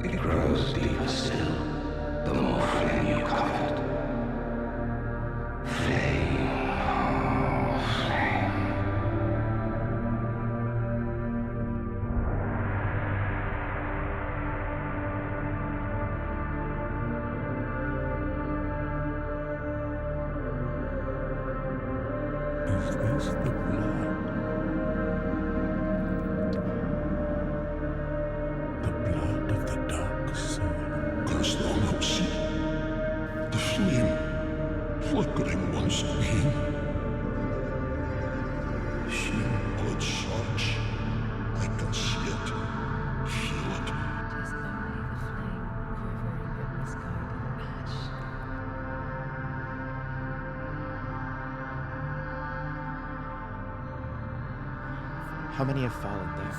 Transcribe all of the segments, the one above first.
It grows deeper still, the more flame you covet. Flame, oh, flame. Is this the blood? The blood of the dark soul. Kannst du noch see the flame flickering once again? Same blood surge. I can see it, feel it. Tis only the flame quivering in this garden ash. How many have fallen there?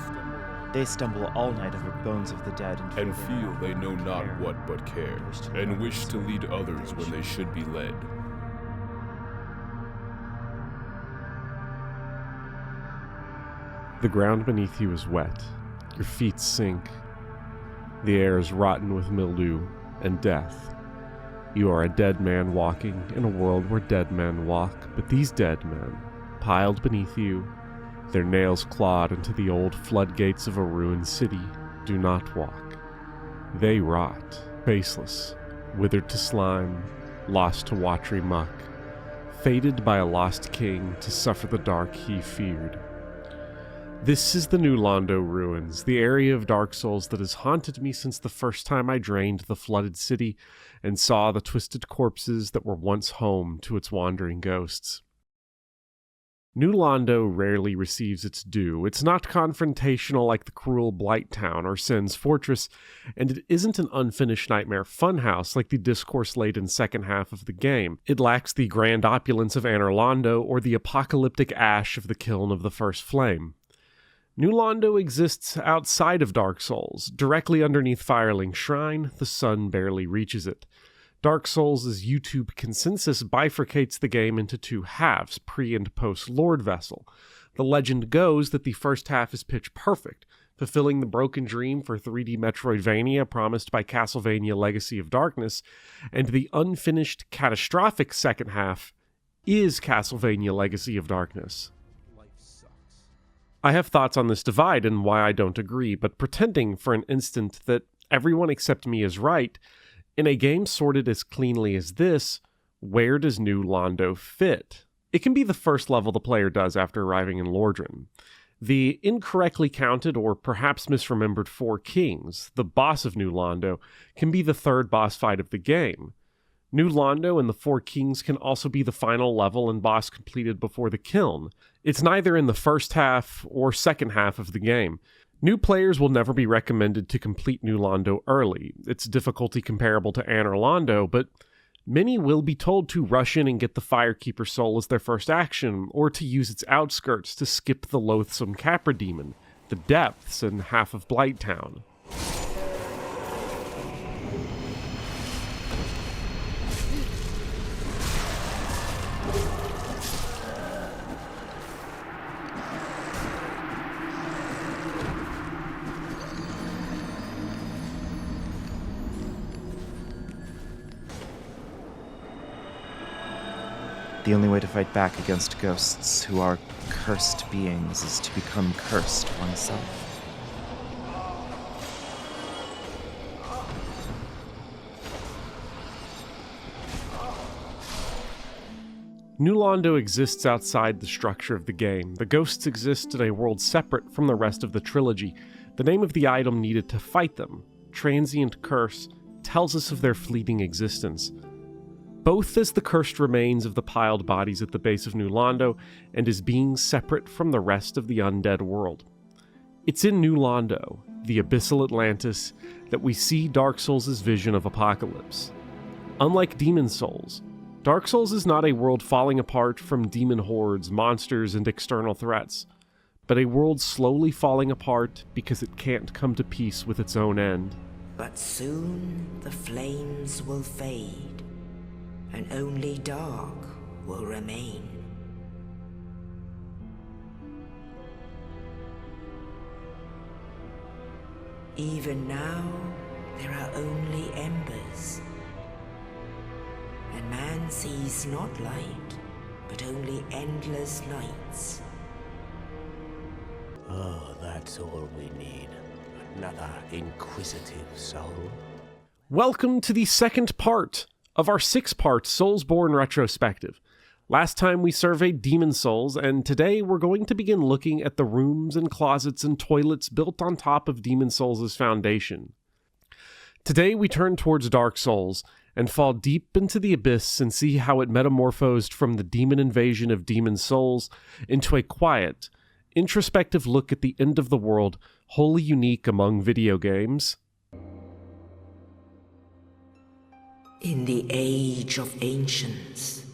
They stumble all night over bones of the dead and feel they know not what but care, and wish to lead others when they should be led. The ground beneath you is wet. Your feet sink. The air is rotten with mildew and death. You are a dead man walking in a world where dead men walk, but these dead men, piled beneath you, their nails clawed into the old floodgates of a ruined city, do not walk. They rot, faceless, withered to slime, lost to watery muck, fated by a lost king to suffer the dark he feared. This is the New Londo ruins, the area of Dark Souls that has haunted me since the first time I drained the flooded city and saw the twisted corpses that were once home to its wandering ghosts. New Londo rarely receives its due. It's not confrontational like the cruel Blight Town or Sin's Fortress, and it isn't an unfinished nightmare funhouse like the discourse-laden second half of the game. It lacks the grand opulence of Anor Londo or the apocalyptic ash of the kiln of the First Flame. New Londo exists outside of Dark Souls. Directly underneath Firelink Shrine, the sun barely reaches it. Dark Souls' YouTube consensus bifurcates the game into two halves, pre- and post-Lord Vessel. The legend goes that the first half is pitch perfect, fulfilling the broken dream for 3D Metroidvania promised by Castlevania Legacy of Darkness, and the unfinished, catastrophic second half is Castlevania Legacy of Darkness. I have thoughts on this divide and why I don't agree, but pretending for an instant that everyone except me is right, in a game sorted as cleanly as this, where does New Londo fit? It can be the first level the player does after arriving in Lordran. The incorrectly counted or perhaps misremembered Four Kings, the boss of New Londo, can be the third boss fight of the game. New Londo and the Four Kings can also be the final level and boss completed before the kiln. It's neither in the first half or second half of the game. New players will never be recommended to complete New Londo early. It's difficulty comparable to Anor Londo, but many will be told to rush in and get the Firekeeper soul as their first action, or to use its outskirts to skip the loathsome Capra Demon, the depths, and half of Blight Town. The only way to fight back against ghosts who are cursed beings is to become cursed oneself. New Londo exists outside the structure of the game. The ghosts exist in a world separate from the rest of the trilogy. The name of the item needed to fight them, Transient Curse, tells us of their fleeting existence. Both as the cursed remains of the piled bodies at the base of New Londo, and as beings separate from the rest of the undead world. It's in New Londo, the abyssal Atlantis, that we see Dark Souls' vision of apocalypse. Unlike Demon Souls, Dark Souls is not a world falling apart from demon hordes, monsters, and external threats, but a world slowly falling apart because it can't come to peace with its own end. But soon the flames will fade, and only dark will remain. Even now, there are only embers. And man sees not light, but only endless nights. Oh, that's all we need. Another inquisitive soul. Welcome to the second part of our 6-part Soulsborne retrospective. Last time we surveyed demon souls, and today we're going to begin looking at the rooms and closets and toilets built on top of demon souls' foundation. Today we turn towards Dark Souls and fall deep into the abyss and see how it metamorphosed from the demon invasion of demon souls into a quiet, introspective look at the end of the world, wholly unique among video games. In the age of ancients,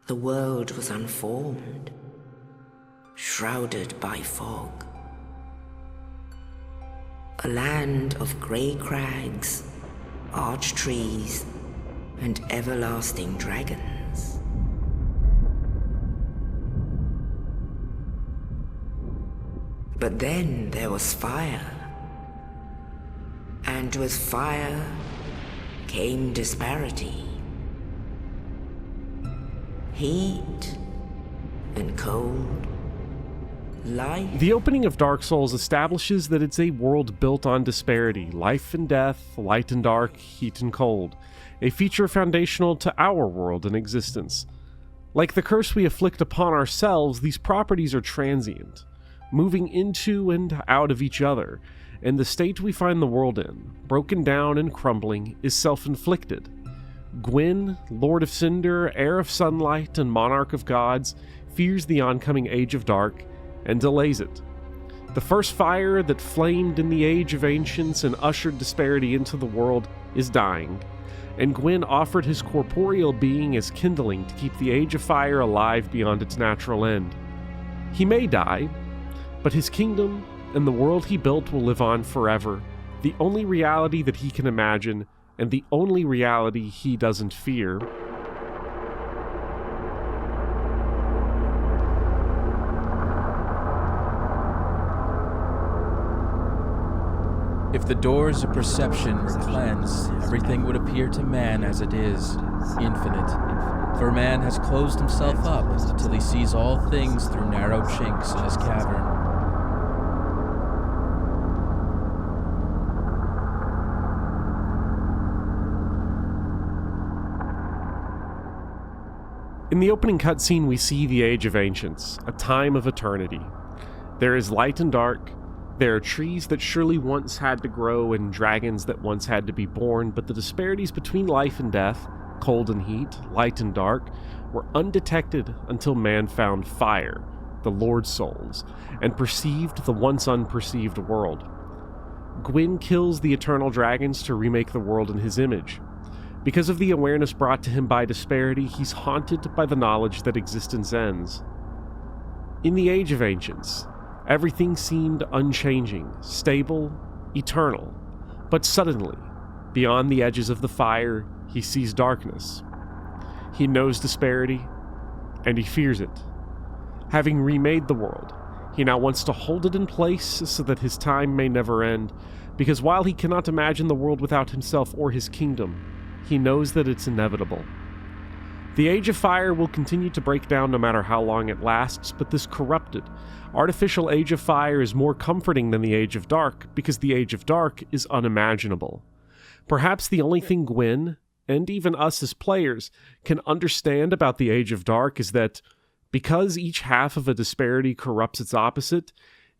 the world was unformed, shrouded by fog. A land of grey crags, arch trees, and everlasting dragons. But then there was fire, and with fire came disparity. Heat and cold, life. The opening of Dark Souls establishes that it's a world built on disparity, life and death, light and dark, heat and cold, a feature foundational to our world and existence. Like the curse we afflict upon ourselves, these properties are transient, moving into and out of each other, and the state we find the world in, broken down and crumbling, is self-inflicted. Gwyn, Lord of Cinder, Heir of Sunlight, and Monarch of Gods, fears the oncoming Age of Dark and delays it. The first fire that flamed in the Age of Ancients and ushered disparity into the world is dying, and Gwyn offered his corporeal being as kindling to keep the Age of Fire alive beyond its natural end. He may die, but his kingdom and the world he built will live on forever, the only reality that he can imagine, and the only reality he doesn't fear. If the doors of perception were cleansed, everything would appear to man as it is, infinite. For man has closed himself up until he sees all things through narrow chinks in his cavern. In the opening cutscene, we see the Age of Ancients, a time of eternity. There is light and dark. There are trees that surely once had to grow and dragons that once had to be born, but the disparities between life and death, cold and heat, light and dark, were undetected until man found fire, the Lord Souls, and perceived the once unperceived world. Gwyn kills the eternal dragons to remake the world in his image. Because of the awareness brought to him by disparity, he's haunted by the knowledge that existence ends. In the Age of Ancients, everything seemed unchanging, stable, eternal. But suddenly, beyond the edges of the fire, he sees darkness. He knows disparity, and he fears it. Having remade the world, he now wants to hold it in place so that his time may never end, because while he cannot imagine the world without himself or his kingdom, he knows that it's inevitable. The Age of Fire will continue to break down no matter how long it lasts, but this corrupted, artificial Age of Fire is more comforting than the Age of Dark, because the Age of Dark is unimaginable. Perhaps the only thing Gwyn, and even us as players, can understand about the Age of Dark is that, because each half of a disparity corrupts its opposite,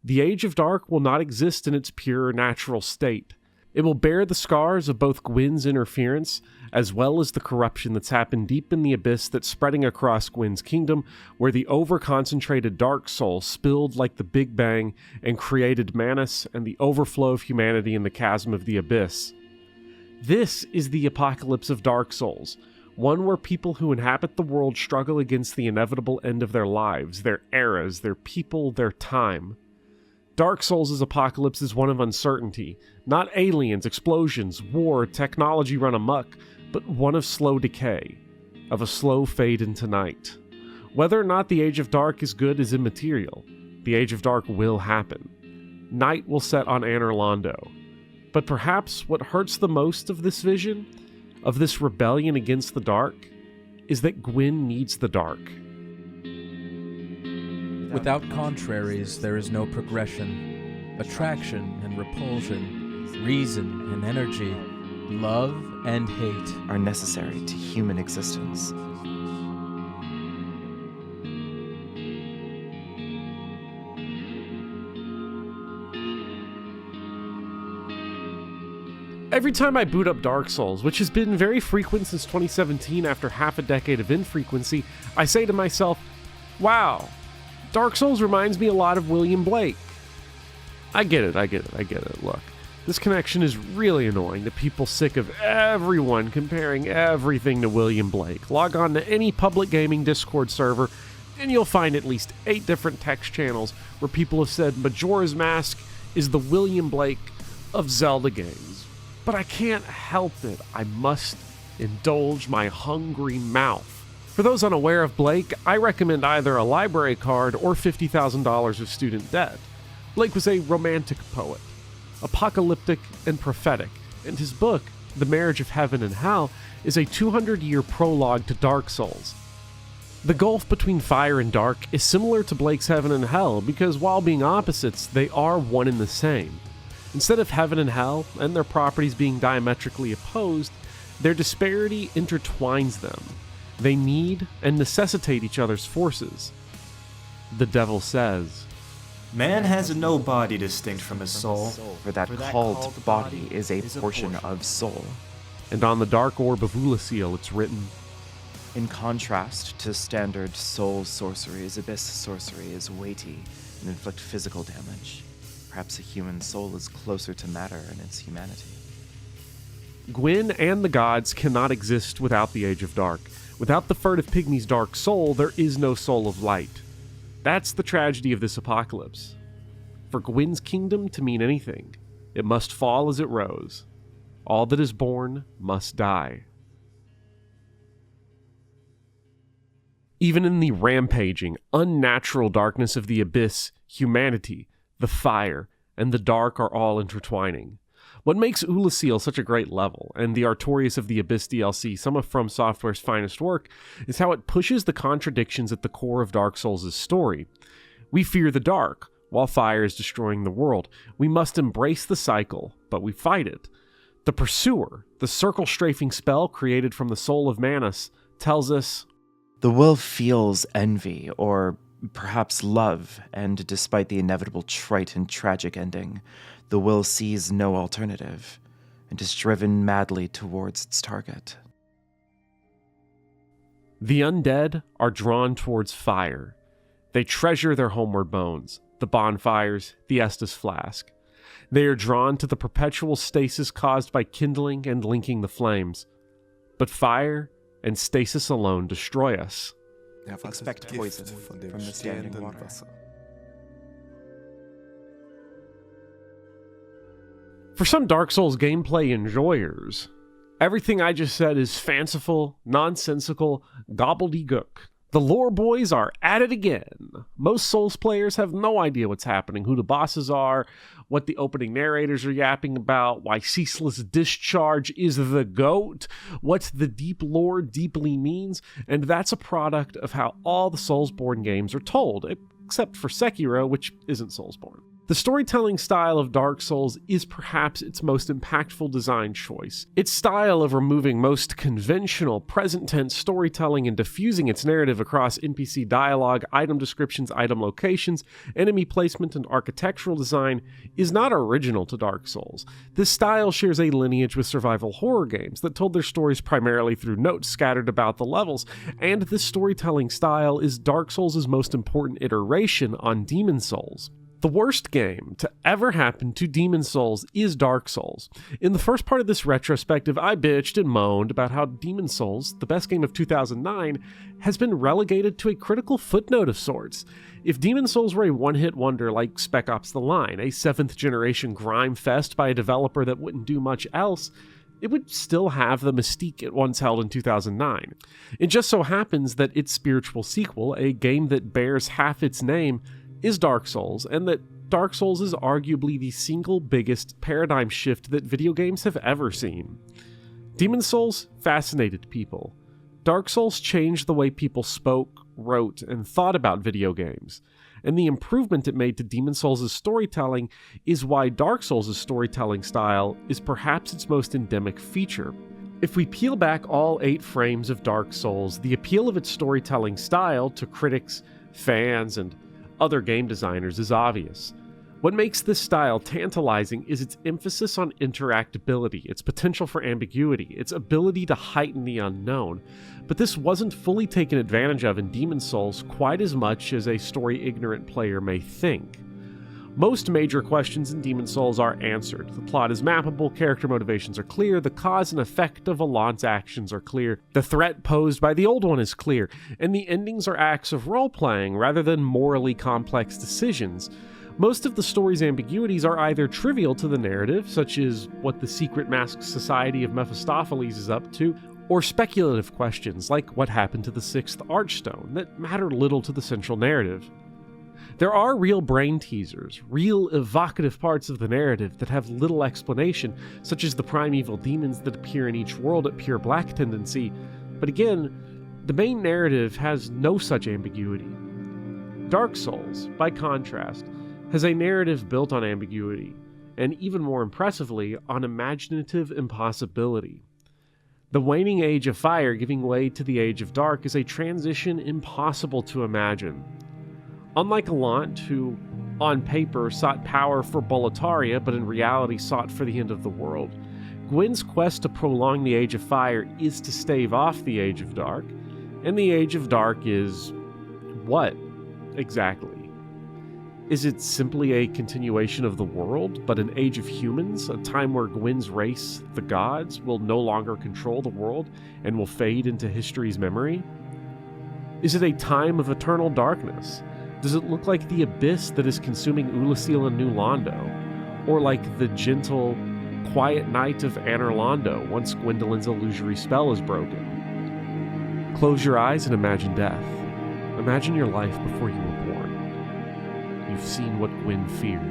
the Age of Dark will not exist in its pure natural state. It will bear the scars of both Gwyn's interference, as well as the corruption that's happened deep in the abyss that's spreading across Gwyn's kingdom, where the over-concentrated Dark Soul spilled like the Big Bang and created Manus and the overflow of humanity in the chasm of the abyss. This is the apocalypse of Dark Souls, one where people who inhabit the world struggle against the inevitable end of their lives, their eras, their people, their time. Dark Souls' apocalypse is one of uncertainty, not aliens, explosions, war, technology run amok, but one of slow decay, of a slow fade into night. Whether or not the Age of Dark is good is immaterial. The Age of Dark will happen. Night will set on Londo. But perhaps what hurts the most of this vision, of this rebellion against the dark, is that Gwyn needs the dark. Without contraries, there is no progression. Attraction and repulsion, reason and energy, love and hate are necessary to human existence. Every time I boot up Dark Souls, which has been very frequent since 2017 after half a decade of infrequency, I say to myself, wow, Dark Souls reminds me a lot of William Blake. I get it. Look, this connection is really annoying to people sick of everyone comparing everything to William Blake. Log on to any public gaming Discord server, and you'll find at least 8 different text channels where people have said Majora's Mask is the William Blake of Zelda games. But I can't help it. I must indulge my hungry mouth. For those unaware of Blake, I recommend either a library card or $50,000 of student debt. Blake was a romantic poet, apocalyptic and prophetic, and his book, The Marriage of Heaven and Hell, is a 200-year prologue to Dark Souls. The gulf between fire and dark is similar to Blake's Heaven and Hell because while being opposites, they are one and the same. Instead of heaven and hell, and their properties being diametrically opposed, their disparity intertwines them. They need and necessitate each other's forces. The devil says, Man has no body distinct from his soul, For that called body is a portion of soul. And on the dark orb of Ulasil it's written, In contrast to standard soul sorceries, abyss sorcery is weighty and inflict physical damage. Perhaps a human soul is closer to matter in its humanity. Gwyn and the gods cannot exist without the Age of Dark. Without the furtive pygmy's dark soul, there is no soul of light. That's the tragedy of this apocalypse. For Gwyn's kingdom to mean anything, it must fall as it rose. All that is born must die. Even in the rampaging, unnatural darkness of the abyss, humanity, the fire, and the dark are all intertwining. What makes Ulasil such a great level, and the Artorias of the Abyss DLC some of From Software's finest work, is how it pushes the contradictions at the core of Dark Souls' story. We fear the dark, while fire is destroying the world. We must embrace the cycle, but we fight it. The Pursuer, the circle-strafing spell created from the soul of Manus, tells us, The will feels envy, or perhaps love, and despite the inevitable trite and tragic ending, the will sees no alternative, and is driven madly towards its target. The undead are drawn towards fire. They treasure their homeward bones, the bonfires, the Estus flask. They are drawn to the perpetual stasis caused by kindling and linking the flames. But fire and stasis alone destroy us. Expect poison from the standing water. For some Dark Souls gameplay enjoyers, everything I just said is fanciful, nonsensical, gobbledygook. The lore boys are at it again. Most Souls players have no idea what's happening, who the bosses are, what the opening narrators are yapping about, why Ceaseless Discharge is the GOAT, what the deep lore deeply means, and that's a product of how all the Soulsborne games are told, except for Sekiro, which isn't Soulsborne. The storytelling style of Dark Souls is perhaps its most impactful design choice. Its style of removing most conventional present-tense storytelling and diffusing its narrative across NPC dialogue, item descriptions, item locations, enemy placement, and architectural design is not original to Dark Souls. This style shares a lineage with survival horror games that told their stories primarily through notes scattered about the levels, and this storytelling style is Dark Souls' most important iteration on Demon Souls. The worst game to ever happen to Demon Souls is Dark Souls. In the first part of this retrospective, I bitched and moaned about how Demon Souls, the best game of 2009, has been relegated to a critical footnote of sorts. If Demon Souls were a one-hit wonder like Spec Ops: The Line, a 7th-generation grime fest by a developer that wouldn't do much else, it would still have the mystique it once held in 2009. It just so happens that its spiritual sequel, a game that bears half its name, is Dark Souls, and that Dark Souls is arguably the single biggest paradigm shift that video games have ever seen. Demon's Souls fascinated people. Dark Souls changed the way people spoke, wrote, and thought about video games. And the improvement it made to Demon's Souls' storytelling is why Dark Souls' storytelling style is perhaps its most endemic feature. If we peel back all 8 frames of Dark Souls, the appeal of its storytelling style to critics, fans, and other game designers is obvious. What makes this style tantalizing is its emphasis on interactability, its potential for ambiguity, its ability to heighten the unknown. But this wasn't fully taken advantage of in Demon's Souls quite as much as a story-ignorant player may think. Most major questions in Demon's Souls are answered. The plot is mappable, character motivations are clear, the cause and effect of Alon's actions are clear, the threat posed by the Old One is clear, and the endings are acts of role-playing rather than morally complex decisions. Most of the story's ambiguities are either trivial to the narrative, such as what the secret masked society of Mephistopheles is up to, or speculative questions like what happened to the 6th Archstone that matter little to the central narrative. There are real brain teasers, real evocative parts of the narrative that have little explanation, such as the primeval demons that appear in each world at pure black tendency, but again, the main narrative has no such ambiguity. Dark Souls, by contrast, has a narrative built on ambiguity, and even more impressively, on imaginative impossibility. The waning age of fire giving way to the age of dark is a transition impossible to imagine. Unlike Alant, who on paper sought power for Boletaria but in reality sought for the end of the world, Gwyn's quest to prolong the Age of Fire is to stave off the Age of Dark, and the Age of Dark is what, exactly? Is it simply a continuation of the world, but an age of humans, a time where Gwyn's race, the gods, will no longer control the world and will fade into history's memory? Is it a time of eternal darkness? Does it look like the abyss that is consuming Ulasil and New Londo? Or like the gentle, quiet night of Anor Londo once Gwendolyn's illusory spell is broken? Close your eyes and imagine death. Imagine your life before you were born. You've seen what Gwyn feared.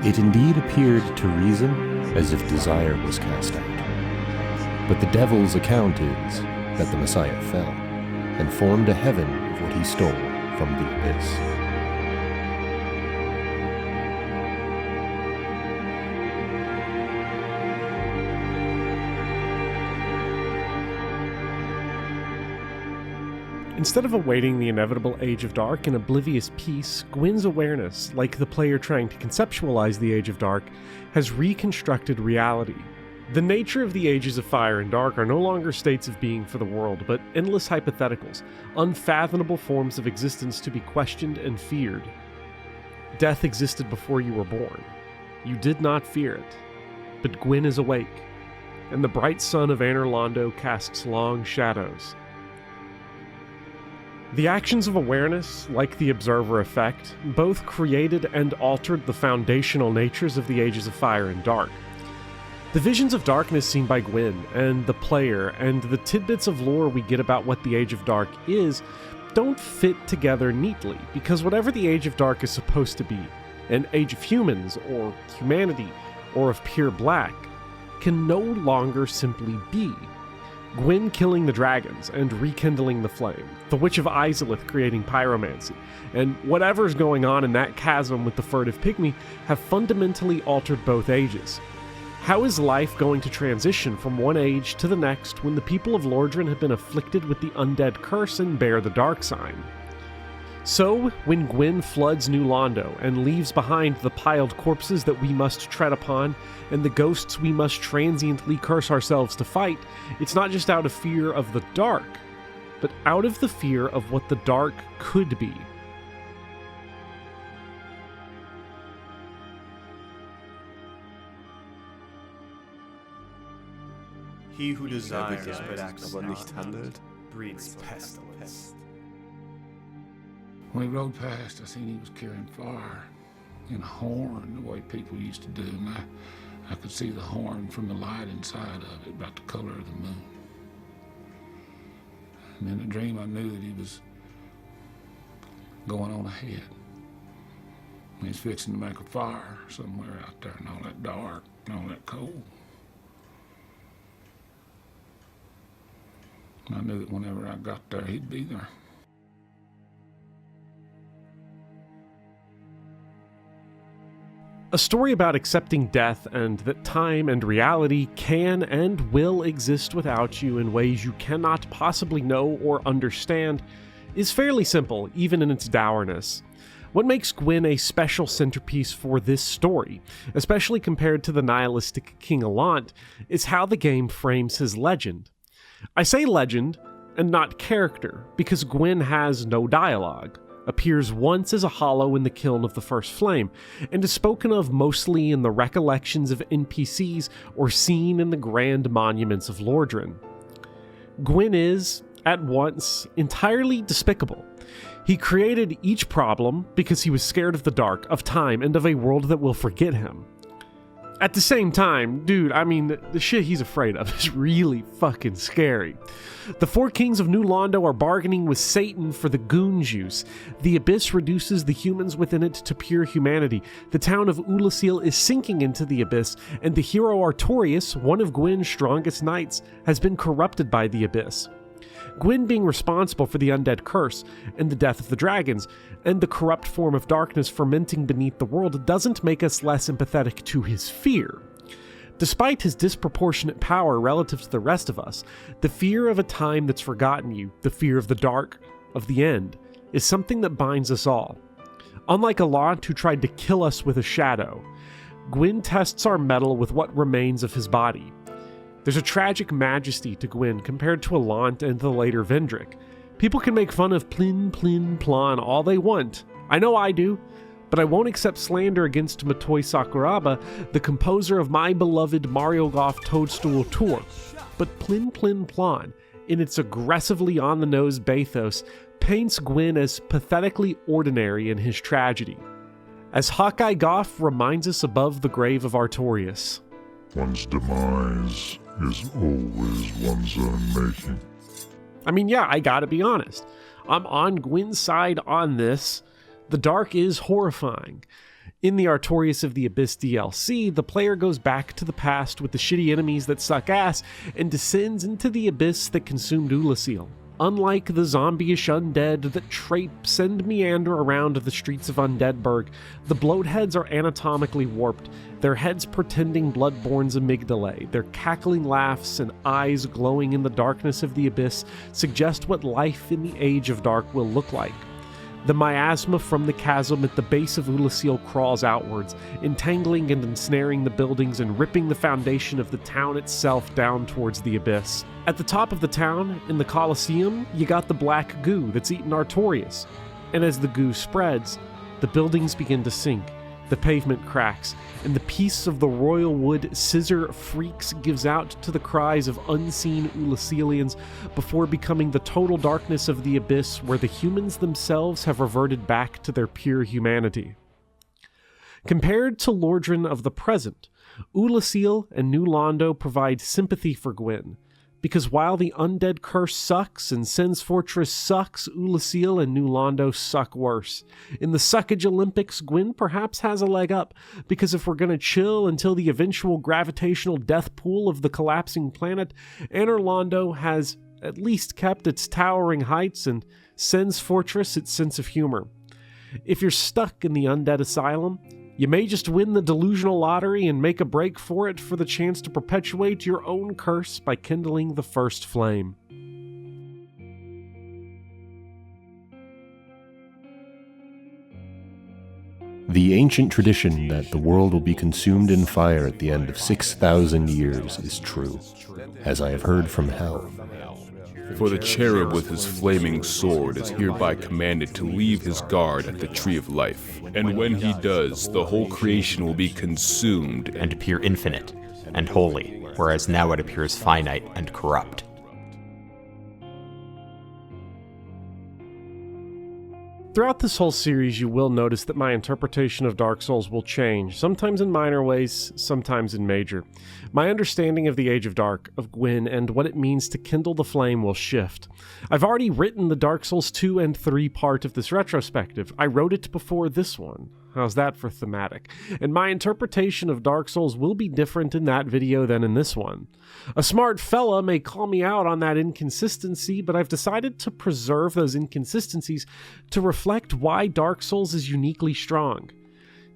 It indeed appeared to reason as if desire was cast out. But the devil's account is that the Messiah fell, and formed a heaven of what he stole from the abyss. Instead of awaiting the inevitable Age of Dark in oblivious peace, Gwyn's awareness, like the player trying to conceptualize the Age of Dark, has reconstructed reality. The nature of the Ages of Fire and Dark are no longer states of being for the world, but endless hypotheticals, unfathomable forms of existence to be questioned and feared. Death existed before you were born. You did not fear it. But Gwyn is awake, and the bright sun of Anor Londo casts long shadows. The actions of awareness, like the observer effect, both created and altered the foundational natures of the Ages of Fire and Dark. The visions of darkness seen by Gwyn and the player, and the tidbits of lore we get about what the Age of Dark is, don't fit together neatly, because whatever the Age of Dark is supposed to be, an age of humans, or humanity, or of pure black, can no longer simply be. Gwyn killing the dragons and rekindling the flame, the Witch of Izalith creating pyromancy, and whatever's going on in that chasm with the furtive pygmy have fundamentally altered both ages. How is life going to transition from one age to the next when the people of Lordran have been afflicted with the undead curse and bear the dark sign? So, when Gwyn floods New Londo and leaves behind the piled corpses that we must tread upon and the ghosts we must transiently curse ourselves to fight, it's not just out of fear of the dark, but out of the fear of what the dark could be. He who desires but acts not breeds pestilence. When he rode past, I seen he was carrying fire in a horn, the way people used to do, and I could see the horn from the light inside of it, about the color of the moon. And in the dream I knew that he was going on ahead. He's fixing to make a fire somewhere out there and all that dark and all that cold. And I knew that whenever I got there, he'd be there. A story about accepting death and that time and reality can and will exist without you in ways you cannot possibly know or understand is fairly simple, even in its dourness. What makes Gwyn a special centerpiece for this story, especially compared to the nihilistic King Allant, is how the game frames his legend. I say legend and not character because Gwyn has no dialogue, appears once as a hollow in the kiln of the First Flame, and is spoken of mostly in the recollections of NPCs or seen in the grand monuments of Lordran. Gwyn is, at once, entirely despicable. He created each problem because he was scared of the dark, of time, and of a world that will forget him. At the same time, dude, I mean, the shit he's afraid of is really fucking scary. The four kings of New Londo are bargaining with Satan for the goon juice. The abyss reduces the humans within it to pure humanity. The town of Ulasil is sinking into the abyss, and the hero Artorias, one of Gwyn's strongest knights, has been corrupted by the abyss. Gwyn being responsible for the undead curse and the death of the dragons, and the corrupt form of darkness fermenting beneath the world doesn't make us less empathetic to his fear. Despite his disproportionate power relative to the rest of us, the fear of a time that's forgotten you, the fear of the dark, of the end, is something that binds us all. Unlike Allant, who tried to kill us with a shadow, Gwyn tests our mettle with what remains of his body. There's a tragic majesty to Gwyn compared to Allant and the later Vendrick. People can make fun of Plin Plin Plan all they want. I know I do, but I won't accept slander against Motoi Sakuraba, the composer of my beloved Mario Golf Toadstool Tour. But Plin Plin Plan, in its aggressively on-the-nose bathos, paints Gwyn as pathetically ordinary in his tragedy. As Hawkeye Goff reminds us above the grave of Artorias. One's demise is always one's own making. I mean, yeah, I gotta be honest. I'm on Gwyn's side on this. The dark is horrifying. In the Artorias of the Abyss DLC, the player goes back to the past with the shitty enemies that suck ass and descends into the abyss that consumed Ulasil. Unlike the zombie-ish undead that traipse and meander around the streets of Undeadburg, the bloatheads are anatomically warped, their heads pretending Bloodborne's amygdalae, their cackling laughs and eyes glowing in the darkness of the abyss suggest what life in the Age of Dark will look like. The miasma from the chasm at the base of Ulasil crawls outwards, entangling and ensnaring the buildings and ripping the foundation of the town itself down towards the abyss. At the top of the town, in the Colosseum, you got the black goo that's eaten Artorias. And as the goo spreads, the buildings begin to sink, the pavement cracks, and the piece of the royal wood scissor freaks gives out to the cries of unseen Ulasilians before becoming the total darkness of the abyss where the humans themselves have reverted back to their pure humanity. Compared to Lordran of the present, Ulasil and New Londo provide sympathy for Gwyn, because while the undead curse sucks and Sen's Fortress sucks, Ulasil and New Londo suck worse. In the Suckage Olympics, Gwyn perhaps has a leg up, because if we're gonna chill until the eventual gravitational death pool of the collapsing planet, Anor Londo has at least kept its towering heights and Sen's Fortress its sense of humor. If you're stuck in the undead asylum, you may just win the delusional lottery and make a break for it for the chance to perpetuate your own curse by kindling the first flame. The ancient tradition that the world will be consumed in fire at the end of 6,000 years is true, as I have heard from hell. For the cherub with his flaming sword is hereby commanded to leave his guard at the Tree of Life. And when he does, the whole creation will be consumed and appear infinite and holy, whereas now it appears finite and corrupt. Throughout this whole series, you will notice that my interpretation of Dark Souls will change, sometimes in minor ways, sometimes in major. My understanding of the Age of Dark, of Gwyn, and what it means to kindle the flame will shift. I've already written the Dark Souls 2 and 3 part of this retrospective. I wrote it before this one. How's that for thematic? And my interpretation of Dark Souls will be different in that video than in this one. A smart fella may call me out on that inconsistency, but I've decided to preserve those inconsistencies to reflect why Dark Souls is uniquely strong.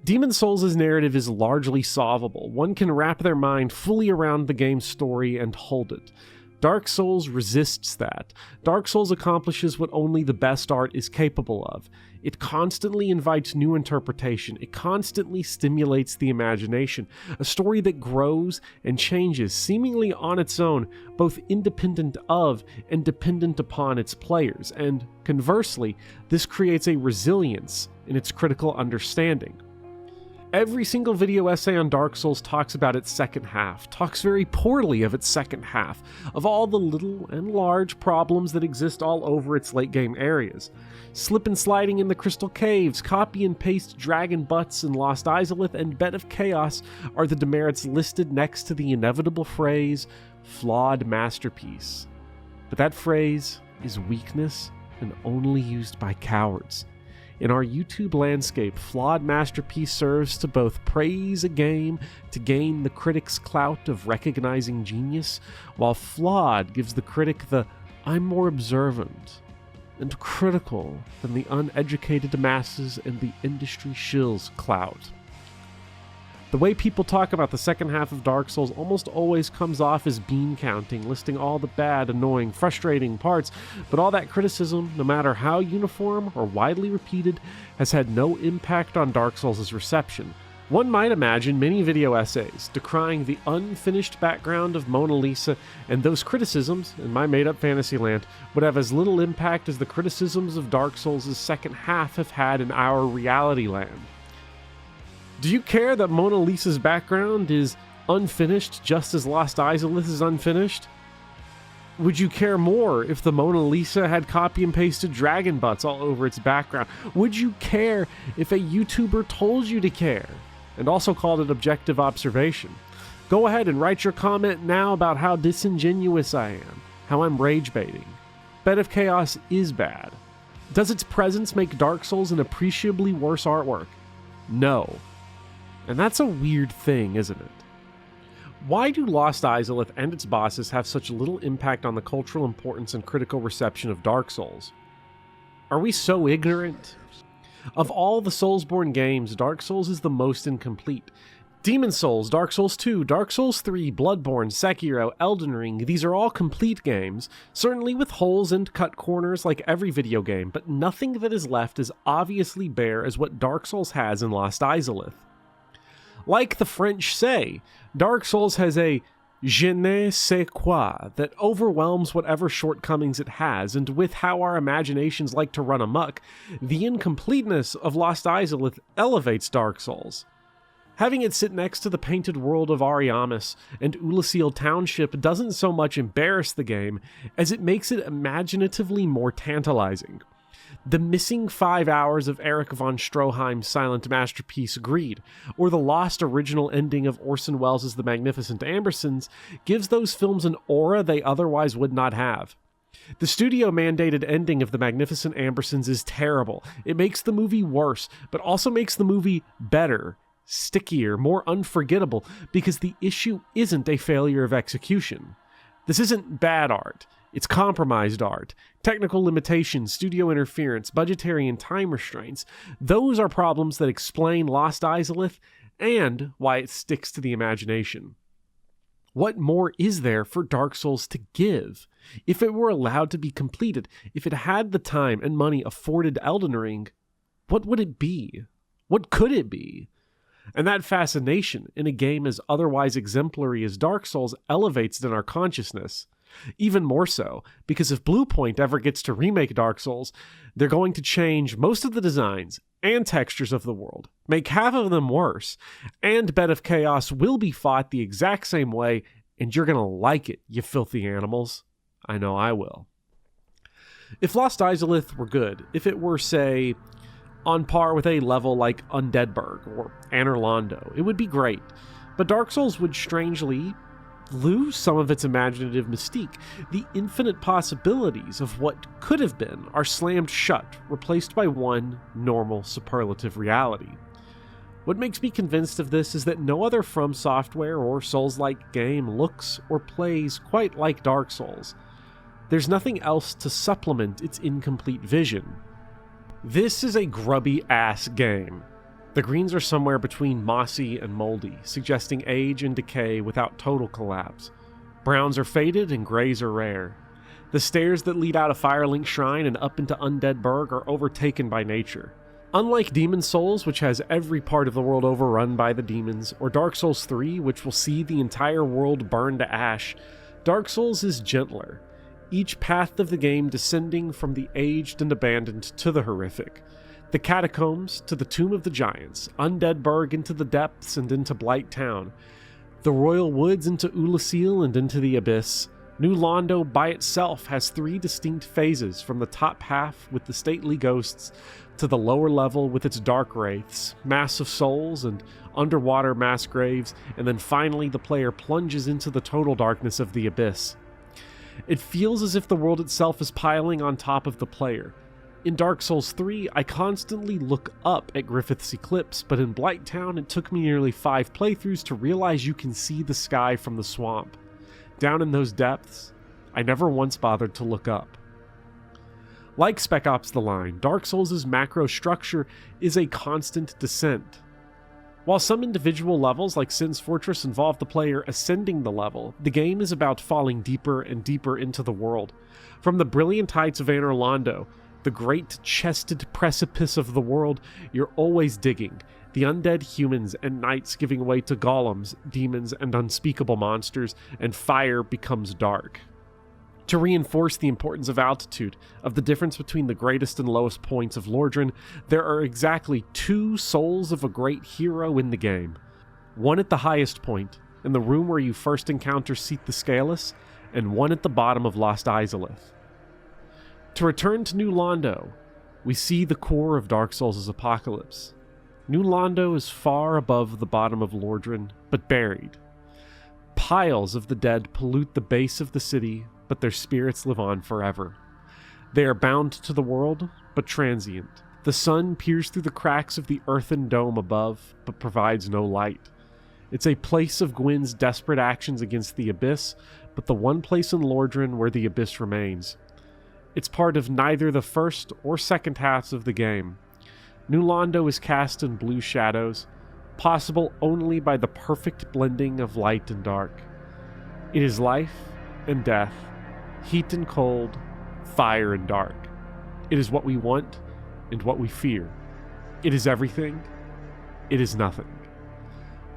Demon Souls' narrative is largely solvable. One can wrap their mind fully around the game's story and hold it. Dark Souls resists that. Dark Souls accomplishes what only the best art is capable of. It constantly invites new interpretation. It constantly stimulates the imagination. A story that grows and changes seemingly on its own, both independent of and dependent upon its players. And conversely, this creates a resilience in its critical understanding. Every single video essay on Dark Souls talks about its second half, talks very poorly of its second half, of all the little and large problems that exist all over its late game areas. Slip and sliding in the Crystal Caves, copy and paste dragon butts in Lost Izalith, and Bed of Chaos are the demerits listed next to the inevitable phrase, flawed masterpiece. But that phrase is weakness and only used by cowards. In our YouTube landscape, flawed masterpiece serves to both praise a game to gain the critic's clout of recognizing genius, while flawed gives the critic the "I'm more observant and critical than the uneducated masses and the industry shills" clout. The way people talk about the second half of Dark Souls almost always comes off as bean counting, listing all the bad, annoying, frustrating parts, but all that criticism, no matter how uniform or widely repeated, has had no impact on Dark Souls' reception. One might imagine many video essays decrying the unfinished background of Mona Lisa, and those criticisms, in my made-up fantasy land, would have as little impact as the criticisms of Dark Souls' second half have had in our reality land. Do you care that Mona Lisa's background is unfinished just as Lost Izalith is unfinished? Would you care more if the Mona Lisa had copy and pasted dragon butts all over its background? Would you care if a YouTuber told you to care and also called it objective observation? Go ahead and write your comment now about how disingenuous I am, how I'm rage baiting. Bed of Chaos is bad. Does its presence make Dark Souls an appreciably worse artwork? No. And that's a weird thing, isn't it? Why do Lost Izalith and its bosses have such little impact on the cultural importance and critical reception of Dark Souls? Are we so ignorant? Of all the Soulsborne games, Dark Souls is the most incomplete. Demon Souls, Dark Souls 2, Dark Souls 3, Bloodborne, Sekiro, Elden Ring, these are all complete games, certainly with holes and cut corners like every video game, but nothing that is left as obviously bare as what Dark Souls has in Lost Izalith. Like the French say, Dark Souls has a je ne sais quoi that overwhelms whatever shortcomings it has, and with how our imaginations like to run amok, the incompleteness of Lost Izalith elevates Dark Souls. Having it sit next to the painted world of Ariamis and Ulasil Township doesn't so much embarrass the game as it makes it imaginatively more tantalizing. The missing 5 hours of Erich von Stroheim's silent masterpiece Greed, or the lost original ending of Orson Welles' The Magnificent Ambersons, gives those films an aura they otherwise would not have. The studio-mandated ending of The Magnificent Ambersons is terrible. It makes the movie worse, but also makes the movie better, stickier, more unforgettable, because the issue isn't a failure of execution. This isn't bad art. It's compromised art. Technical limitations, studio interference, budgetary and time restraints. Those are problems that explain Lost Izalith and why it sticks to the imagination. What more is there for Dark Souls to give? If it were allowed to be completed, if it had the time and money afforded Elden Ring, what would it be? What could it be? And that fascination in a game as otherwise exemplary as Dark Souls elevates it in our consciousness. Even more so, because if Bluepoint ever gets to remake Dark Souls, they're going to change most of the designs and textures of the world, make half of them worse, and Bed of Chaos will be fought the exact same way, and you're gonna like it, you filthy animals. I know I will. If Lost Izalith were good, if it were, say, on par with a level like Undeadburg or Anor Londo, it would be great. But Dark Souls would strangely lose some of its imaginative mystique. The infinite possibilities of what could have been are slammed shut, replaced by one normal superlative reality. What makes me convinced of this is that no other From Software or Souls-like game looks or plays quite like Dark Souls. There's nothing else to supplement its incomplete vision. This is a grubby-ass game. The greens are somewhere between mossy and moldy, suggesting age and decay without total collapse. Browns are faded and grays are rare. The stairs that lead out of Firelink Shrine and up into Undeadburg are overtaken by nature. Unlike Demon Souls, which has every part of the world overrun by the demons, or Dark Souls 3, which will see the entire world burn to ash, Dark Souls is gentler, each path of the game descending from the aged and abandoned to the horrific. The Catacombs to the Tomb of the Giants, Undeadburg into the depths and into Blight Town, the Royal Woods into Ulasil and into the Abyss. New Londo by itself has 3 distinct phases, from the top half with the stately ghosts to the lower level with its dark wraiths, massive souls, and underwater mass graves, and then finally the player plunges into the total darkness of the Abyss. It feels as if the world itself is piling on top of the player. In Dark Souls 3, I constantly look up at Griffith's Eclipse, but in Blight Town it took me nearly 5 playthroughs to realize you can see the sky from the swamp. Down in those depths, I never once bothered to look up. Like Spec Ops: The Line, Dark Souls' macro structure is a constant descent. While some individual levels like Sin's Fortress involve the player ascending the level, the game is about falling deeper and deeper into the world. From the brilliant heights of Anor Londo, the great chested precipice of the world, you're always digging, the undead humans and knights giving way to golems, demons, and unspeakable monsters, and fire becomes dark. To reinforce the importance of altitude, of the difference between the greatest and lowest points of Lordran, there are exactly 2 souls of a great hero in the game. One at the highest point, in the room where you first encounter Seath the Scaleless, and one at the bottom of Lost Izalith. To return to New Londo, we see the core of Dark Souls' apocalypse. New Londo is far above the bottom of Lordran, but buried. Piles of the dead pollute the base of the city, but their spirits live on forever. They are bound to the world, but transient. The sun peers through the cracks of the earthen dome above, but provides no light. It's a place of Gwyn's desperate actions against the Abyss, but the one place in Lordran where the Abyss remains. It's part of neither the first or second halves of the game. New Londo is cast in blue shadows, possible only by the perfect blending of light and dark. It is life and death, heat and cold, fire and dark. It is what we want and what we fear. It is everything. It is nothing.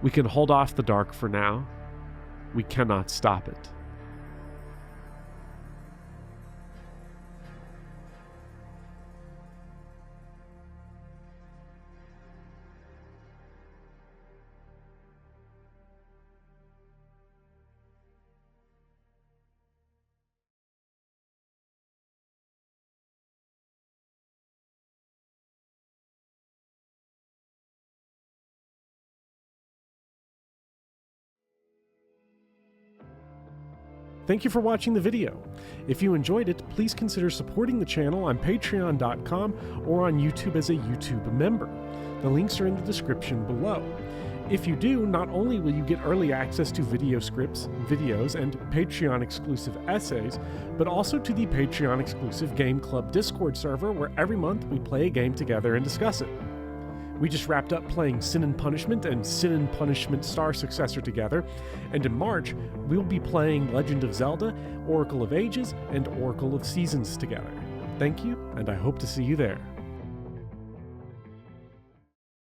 We can hold off the dark for now. We cannot stop it. Thank you for watching the video. If you enjoyed it, please consider supporting the channel on patreon.com or on YouTube as a YouTube member. The links are in the description below. If you do, not only will you get early access to video scripts, videos, and Patreon-exclusive essays, but also to the Patreon-exclusive Game Club Discord server where every month we play a game together and discuss it. We just wrapped up playing Sin and Punishment and Sin and Punishment Star Successor together, and in March, we'll be playing Legend of Zelda, Oracle of Ages, and Oracle of Seasons together. Thank you, and I hope to see you there.